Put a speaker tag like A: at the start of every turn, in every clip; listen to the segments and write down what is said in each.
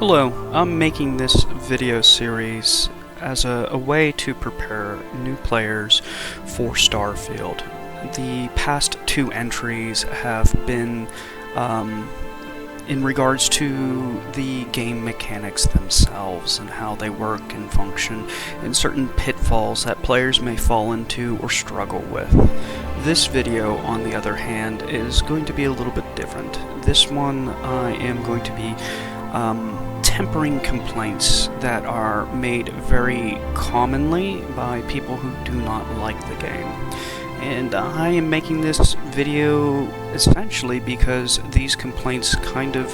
A: Hello, I'm making this video series as a way to prepare new players for Starfield. The past two entries have been in regards to the game mechanics themselves and how they work and function, and certain pitfalls that players may fall into or struggle with. This video, on the other hand, is going to be a little bit different. This one I am going to be tempering complaints that are made very commonly by people who do not like the game. And I am making this video essentially because these complaints kind of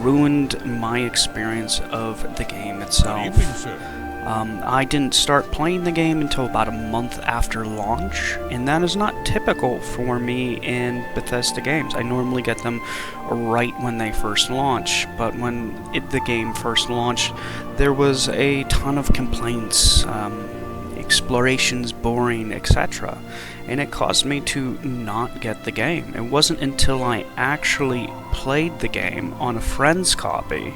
A: ruined my experience of the game itself.
B: Good evening, sir.
A: I didn't start playing the game until about a month after launch, and that is not typical for me in Bethesda games. I normally get them right when they first launch, but when the game first launched, there was a ton of complaints, explorations boring, etc., and it caused me to not get the game. It wasn't until I actually played the game on a friend's copy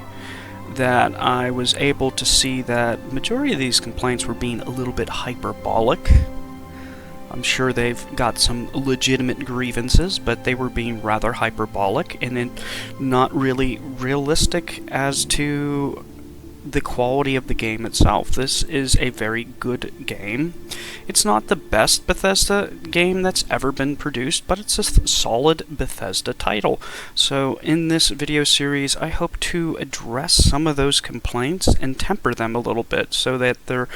A: that I was able to see that majority of these complaints were being a little bit hyperbolic. I'm sure they've got some legitimate grievances, but they were being rather hyperbolic and not really realistic as to the quality of the game itself. This is a very good game. It's not the best Bethesda game that's ever been produced, but it's a solid Bethesda title. So in this video series, I hope to address some of those complaints and temper them a little bit so that they're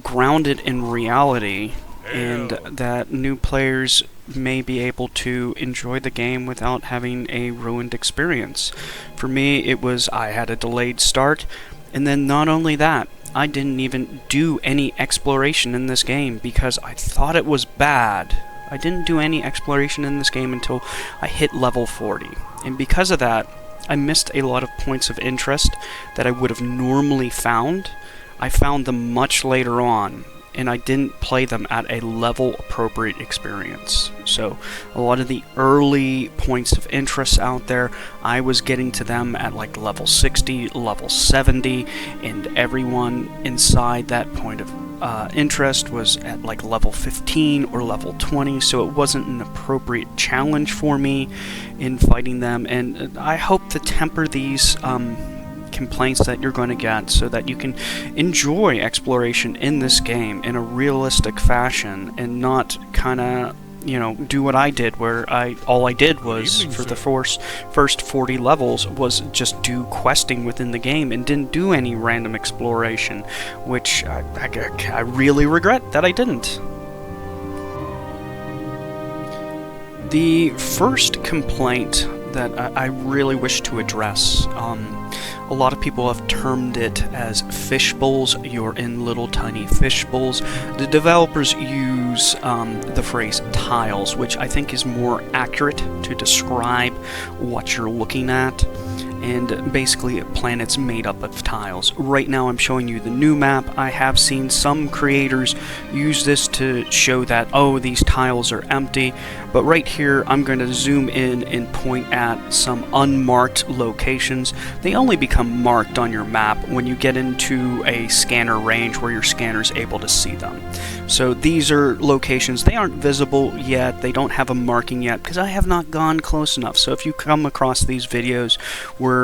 A: grounded in reality and that new players may be able to enjoy the game without having a ruined experience. For me, it was I had a delayed start. And then not only that, I didn't even do any exploration in this game because I thought it was bad. I didn't do any exploration in this game until I hit level 40. And because of that, I missed a lot of points of interest that I would have normally found. I found them much later on, and I didn't play them at a level appropriate experience. So a lot of the early points of interest out there, I was getting to them at like level 60, level 70, and everyone inside that point of interest was at like level 15 or level 20, so it wasn't an appropriate challenge for me in fighting them. And I hope to temper these complaints that you're going to get so that you can enjoy exploration in this game in a realistic fashion and not kind of, do what I did, where all I did was for the first 40 levels was just do questing within the game and didn't do any random exploration, which I really regret that I didn't. The first complaint that I really wish to address, a lot of people have termed it as fishbowls. You're in little tiny fishbowls. The developers use the phrase tiles, which I think is more accurate to describe what you're looking at. And basically a planet's made up of tiles. Right now I'm showing you the new map. I have seen some creators use this to show that, oh, these tiles are empty, but right here I'm going to zoom in and point at some unmarked locations. They only become marked on your map when you get into a scanner range where your scanner is able to see them. So these are locations, they aren't visible yet, they don't have a marking yet because I have not gone close enough. So if you come across these videos where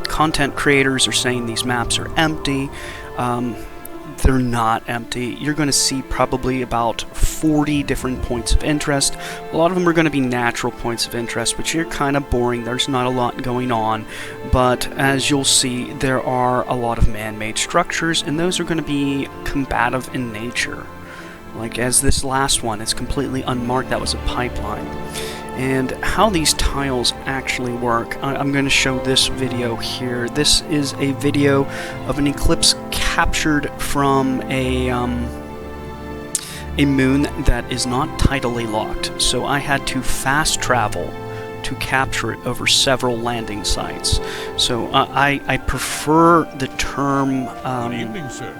A: content creators are saying these maps are empty, they're not empty. You're going to see probably about 40 different points of interest. A lot of them are going to be natural points of interest, which are kind of boring. There's not a lot going on. But as you'll see, there are a lot of man-made structures, and those are going to be combative in nature. Like as this last one, it's completely unmarked. That was a pipeline. And how these tiles actually work, I'm going to show this video here. This is a video of an eclipse captured from a moon that is not tidally locked. So I had to fast travel to capture it over several landing sites. So I prefer the term
B: Good evening, sir.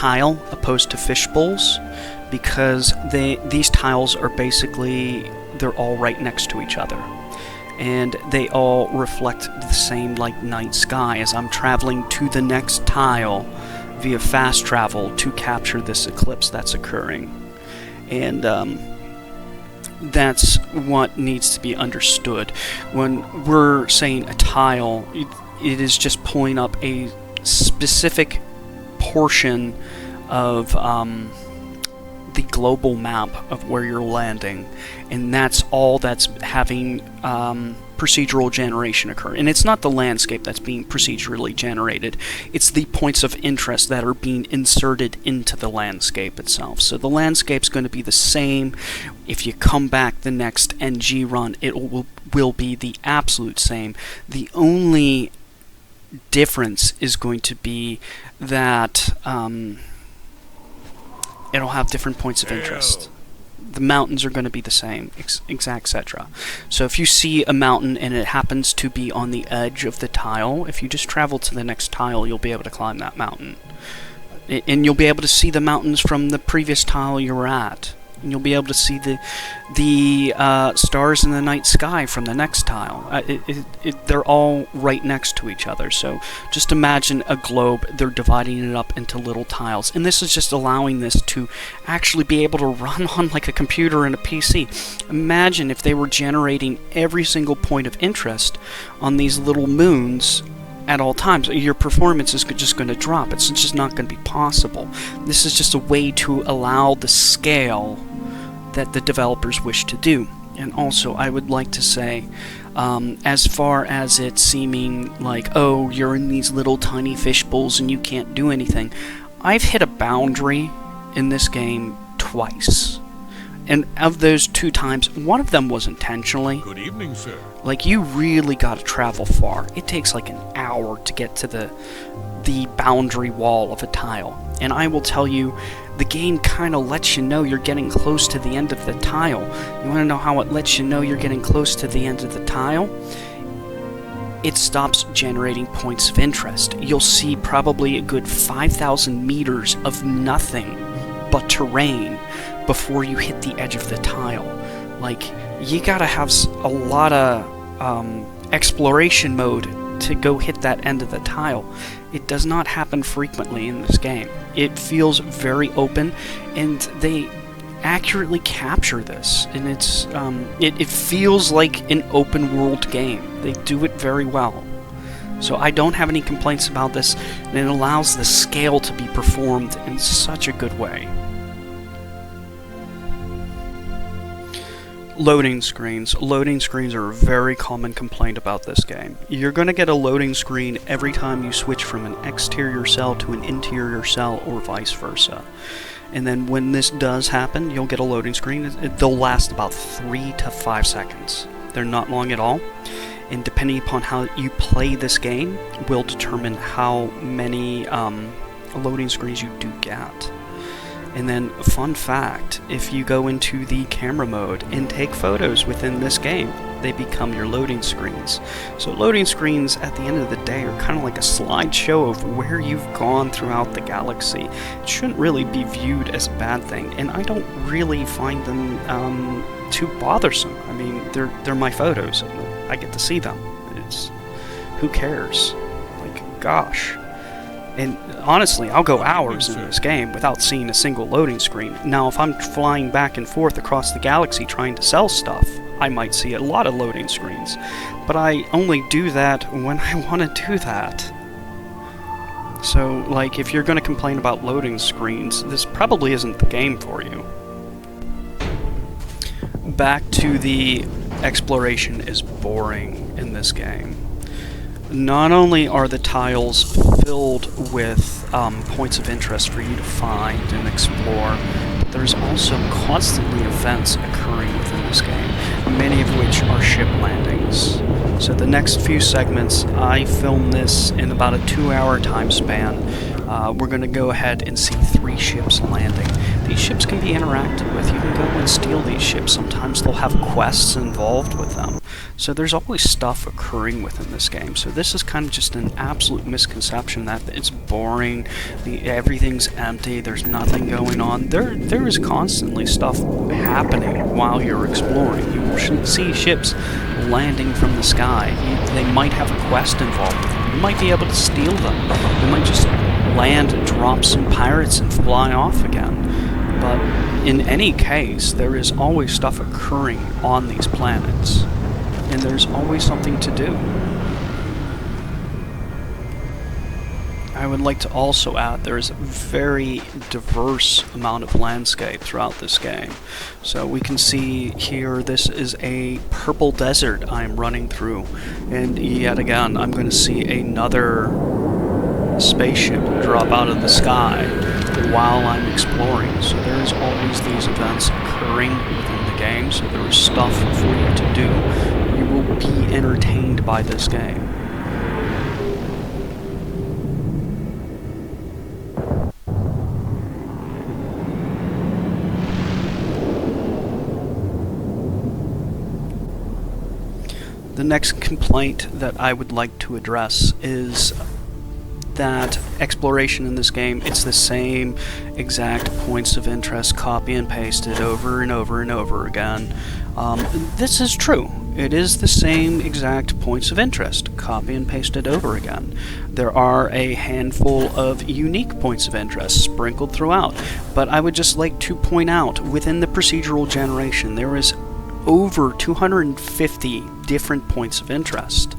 A: tile opposed to fishbowls because these tiles are basically, they're all right next to each other. and they all reflect the same like night sky as I'm traveling to the next tile via fast travel to capture this eclipse that's occurring. And that's what needs to be understood. When we're saying a tile, it is just pulling up a specific portion of the global map of where you're landing, and that's all that's having procedural generation occur. And it's not the landscape that's being procedurally generated, it's the points of interest that are being inserted into the landscape itself. So the landscape's going to be the same. If you come back the next NG run, it will be the absolute same. The only difference is going to be that it'll have different points of interest. The mountains are going to be the same, etc. So if you see a mountain and it happens to be on the edge of the tile, if you just travel to the next tile, you'll be able to climb that mountain. And you'll be able to see the mountains from the previous tile you were at. And you'll be able to see the stars in the night sky from the next tile. They're all right next to each other. So just imagine a globe. They're dividing it up into little tiles. And this is just allowing this to actually be able to run on like a computer and a PC. Imagine if they were generating every single point of interest on these little moons at all times. Your performance is just going to drop. It's just not going to be possible. This is just a way to allow the scale that the developers wish to do. And also, I would like to say, as far as it seeming like, oh, you're in these little tiny fishbowls and you can't do anything, I've hit a boundary in this game twice. And of those 2 times, one of them was intentionally.
B: Good evening, sir.
A: Like, you really got to travel far. It takes like an hour to get to the boundary wall of a tile. And I will tell you, the game kind of lets you know you're getting close to the end of the tile. You want to know how it lets you know you're getting close to the end of the tile? It stops generating points of interest. You'll see probably a good 5,000 meters of nothing but terrain before you hit the edge of the tile. Like, you gotta have a lot of exploration mode to go hit that end of the tile. It does not happen frequently in this game. It feels very open, and they accurately capture this, and it feels like an open world game. They do it very well. So I don't have any complaints about this, and it allows the scale to be performed in such a good way. Loading screens. Loading screens are a very common complaint about this game. You're going to get a loading screen every time you switch from an exterior cell to an interior cell, or vice versa. And then when this does happen, you'll get a loading screen. They'll last about 3 to 5 seconds. They're not long at all. And depending upon how you play this game will determine how many loading screens you do get. And then, fun fact, if you go into the camera mode and take photos within this game, they become your loading screens. So loading screens, at the end of the day, are kind of like a slideshow of where you've gone throughout the galaxy. It shouldn't really be viewed as a bad thing, and I don't really find them too bothersome. I mean, they're my photos, and I get to see them. Who cares? Like, gosh. And honestly, I'll go hours in this game without seeing a single loading screen. Now, if I'm flying back and forth across the galaxy trying to sell stuff, I might see a lot of loading screens. But I only do that when I want to do that. So, like, if you're going to complain about loading screens, this probably isn't the game for you. Back to the exploration is boring in this game. Not only are the tiles filled with points of interest for you to find and explore, but there's also constantly events occurring within this game, many of which are ship landings. So the next few segments, I filmed this in about a 2-hour time span. We're going to go ahead and see 3 ships landing. these ships can be interacted with. You can go and steal these ships. Sometimes they'll have quests involved with them. So there's always stuff occurring within this game. So this is kind of just an absolute misconception that it's boring, everything's empty, there's nothing going on. There is constantly stuff happening while you're exploring. You will see ships landing from the sky. They might have a quest involved with them. You might be able to steal them. You might just land, drop some pirates, and fly off again. But in any case, there is always stuff occurring on these planets, and there's always something to do. I would like to also add there is a very diverse amount of landscape throughout this game. So we can see here this is a purple desert I'm running through, and yet again I'm going to see another spaceship drop out of the sky while I'm exploring. So there's always these events occurring within the game, so there is stuff for you to do. You will be entertained by this game. The next complaint that I would like to address is that exploration in this game, it's the same exact points of interest copy and pasted over and over and over again. This is true. It is the same exact points of interest, copy and pasted over again. There are a handful of unique points of interest sprinkled throughout, but I would just like to point out, within the procedural generation, there is over 250 different points of interest.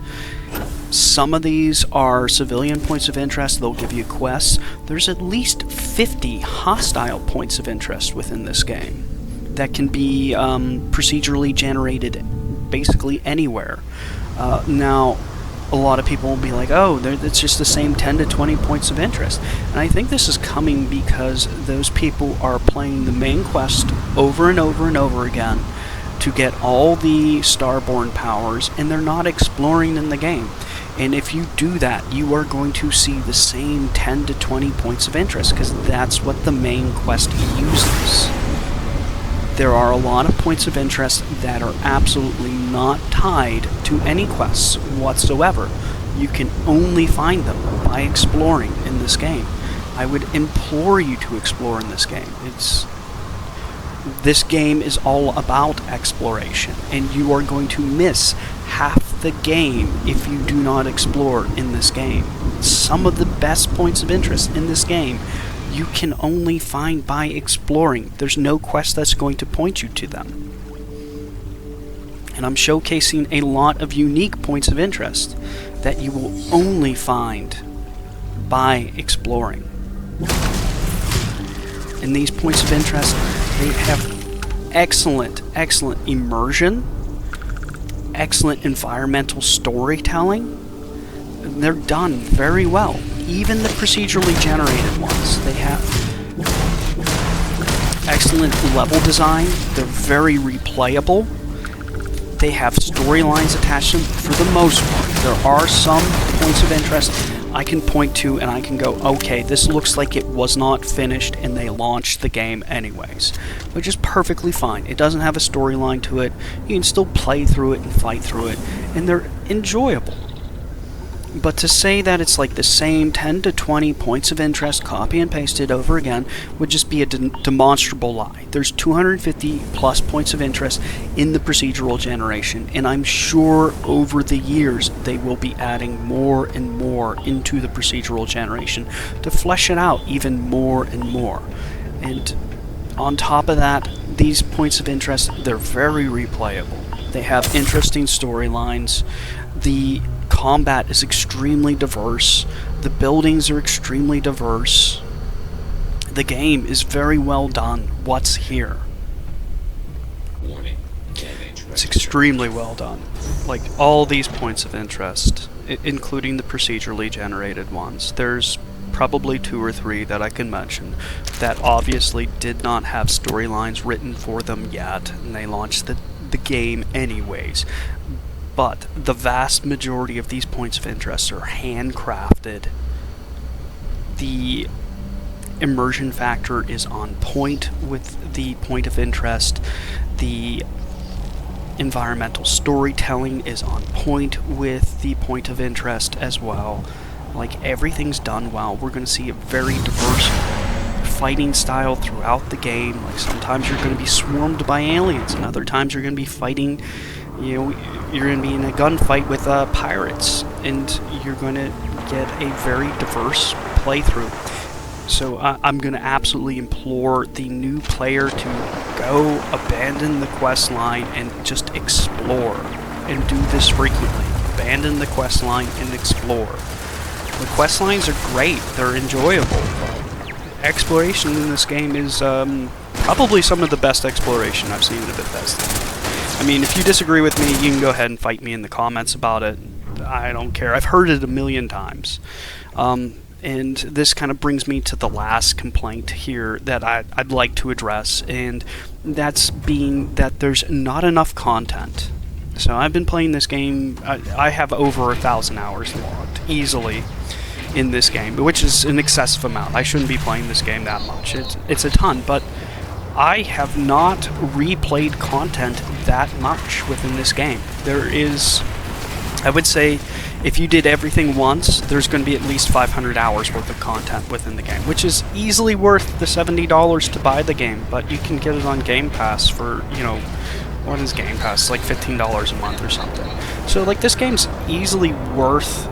A: Some of these are civilian points of interest, they'll give you quests. There's at least 50 hostile points of interest within this game that can be procedurally generated basically anywhere. Now, a lot of people will be like, oh, it's just the same 10 to 20 points of interest. And I think this is coming because those people are playing the main quest over and over and over again to get all the starborn powers, and they're not exploring in the game. And if you do that, you are going to see the same 10 to 20 points of interest, because that's what the main quest uses. There are a lot of points of interest that are absolutely not tied to any quests whatsoever. You can only find them by exploring in this game. I would implore you to explore in this game. This game is all about exploration, and you are going to miss half the game if you do not explore in this game. Some of the best points of interest in this game you can only find by exploring. There's no quest that's going to point you to them. And I'm showcasing a lot of unique points of interest that you will only find by exploring. And these points of interest, they have excellent immersion, excellent environmental storytelling. They're done very well. Even the procedurally generated ones, they have excellent level design. They're very replayable. They have storylines attached to them for the most part. There are some points of interest I can point to and I can go, okay, this looks like it was not finished and they launched the game anyways, which is perfectly fine. It doesn't have a storyline to it. You can still play through it and fight through it, and they're enjoyable. But to say that it's like the same 10 to 20 points of interest copy and pasted over again would just be a demonstrable lie. There's 250 plus points of interest in the procedural generation, and I'm sure over the years they will be adding more and more into the procedural generation to flesh it out even more and more. And on top of that, these points of interest, they're very replayable. They have interesting storylines. The combat is extremely diverse. The buildings are extremely diverse. The game is very well done. What's here?
B: Warning.
A: It's extremely well done. Like, all these points of interest, including the procedurally generated ones, there's probably 2 or 3 that I can mention that obviously did not have storylines written for them yet, and they launched the game anyways. But the vast majority of these points of interest are handcrafted. The immersion factor is on point with the point of interest. The environmental storytelling is on point with the point of interest as well. Like, everything's done well. We're going to see a very diverse fighting style throughout the game. Like, sometimes you're going to be swarmed by aliens, and other times you're going to be fighting, you're going to be in a gunfight with pirates, and you're going to get a very diverse playthrough. So I'm going to absolutely implore the new player to go abandon the quest line and just explore, and do this frequently. Abandon the quest line and explore. The quest lines are great, they're enjoyable. Exploration in this game is probably some of the best exploration I've seen in Bethesda. I mean, if you disagree with me, you can go ahead and fight me in the comments about it. I don't care. I've heard it a million times. And this kind of brings me to the last complaint here that I'd like to address, and that's being that there's not enough content. So I've been playing this game, I have over 1,000 hours logged, easily, in this game, which is an excessive amount. I shouldn't be playing this game that much. It's a ton, but I have not replayed content that much within this game. There is, I would say, if you did everything once, there's going to be at least 500 hours worth of content within the game, which is easily worth the $70 to buy the game, but you can get it on Game Pass for, what is Game Pass? It's like $15 a month or something. So, like, this game's easily worth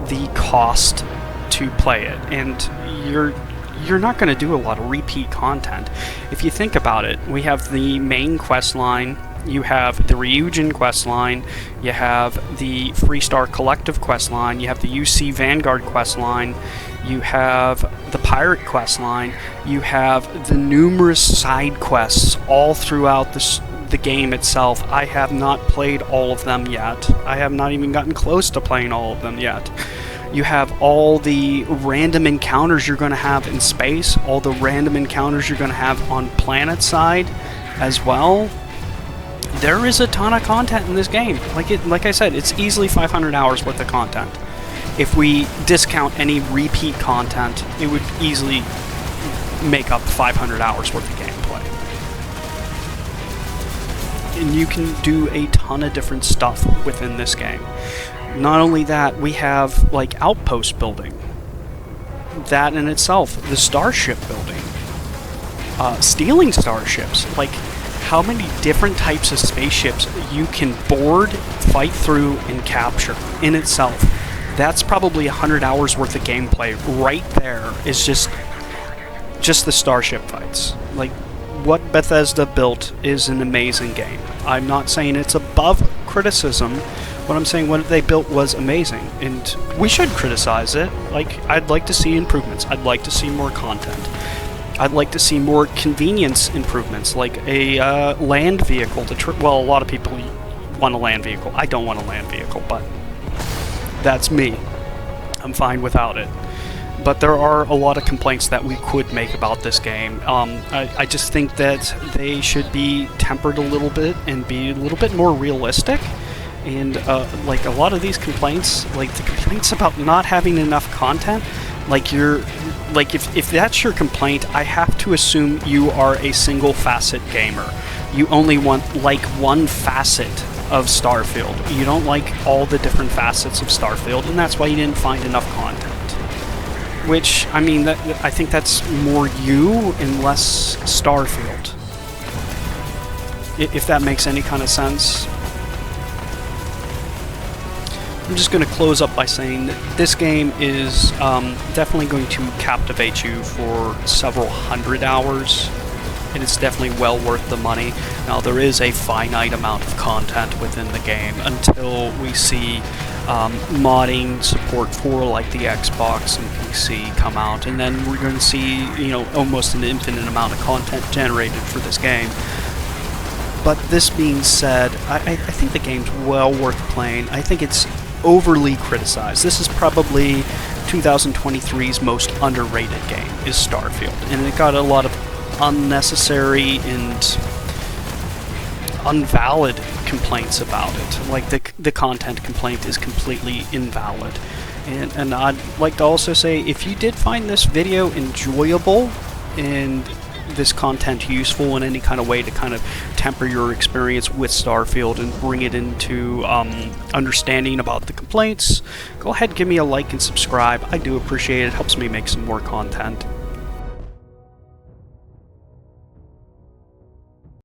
A: the cost to play it, and you're not going to do a lot of repeat content. If you think about it, we have the main quest line, you have the Ryujin quest line, you have the Freestar Collective quest line, you have the UC Vanguard quest line, you have the Pirate quest line, you have the numerous side quests all throughout the game itself. I have not played all of them yet. I have not even gotten close to playing all of them yet. You have all the random encounters you're going to have in space, all the random encounters you're going to have on planet side as well. There is a ton of content in this game. Like I said, it's easily 500 hours worth of content. If we discount any repeat content, it would easily make up 500 hours worth of gameplay. And you can do a ton of different stuff within this game. Not only that, we have, like, outpost building. That in itself, the starship building. Stealing starships. Like, how many different types of spaceships you can board, fight through, and capture in itself. That's probably 100 hours worth of gameplay right there, is just the starship fights. Like, what Bethesda built is an amazing game. I'm not saying it's above criticism. What I'm saying, what they built was amazing, and we should criticize it. Like, I'd like to see improvements. I'd like to see more content. I'd like to see more convenience improvements, like a land vehicle to well, a lot of people want a land vehicle. I don't want a land vehicle, but that's me. I'm fine without it. But there are a lot of complaints that we could make about this game. I just think that they should be tempered a little bit and be a little bit more realistic. And like, a lot of these complaints, like the complaints about not having enough content, like, if that's your complaint, I have to assume you are a single facet gamer. You only want, like, one facet of Starfield. You don't like all the different facets of Starfield, and that's why you didn't find enough content. Which, I mean, I think that's more you and less Starfield. If that makes any kind of sense. I'm just going to close up by saying that this game is definitely going to captivate you for several hundred hours, and it's definitely well worth the money. Now, there is a finite amount of content within the game until we see modding support for, like, the Xbox and PC come out, and then we're going to see, almost an infinite amount of content generated for this game. But this being said, I think the game's well worth playing. I think it's overly criticized. This is probably 2023's most underrated game, is Starfield, and it got a lot of unnecessary and unvalid complaints about it. Like, the content complaint is completely invalid. And I'd like to also say, if you did find this video enjoyable and this content useful in any kind of way to kind of temper your experience with Starfield and bring it into understanding about the complaints, go ahead, give me a like and subscribe. I do appreciate it. It helps me make some more content.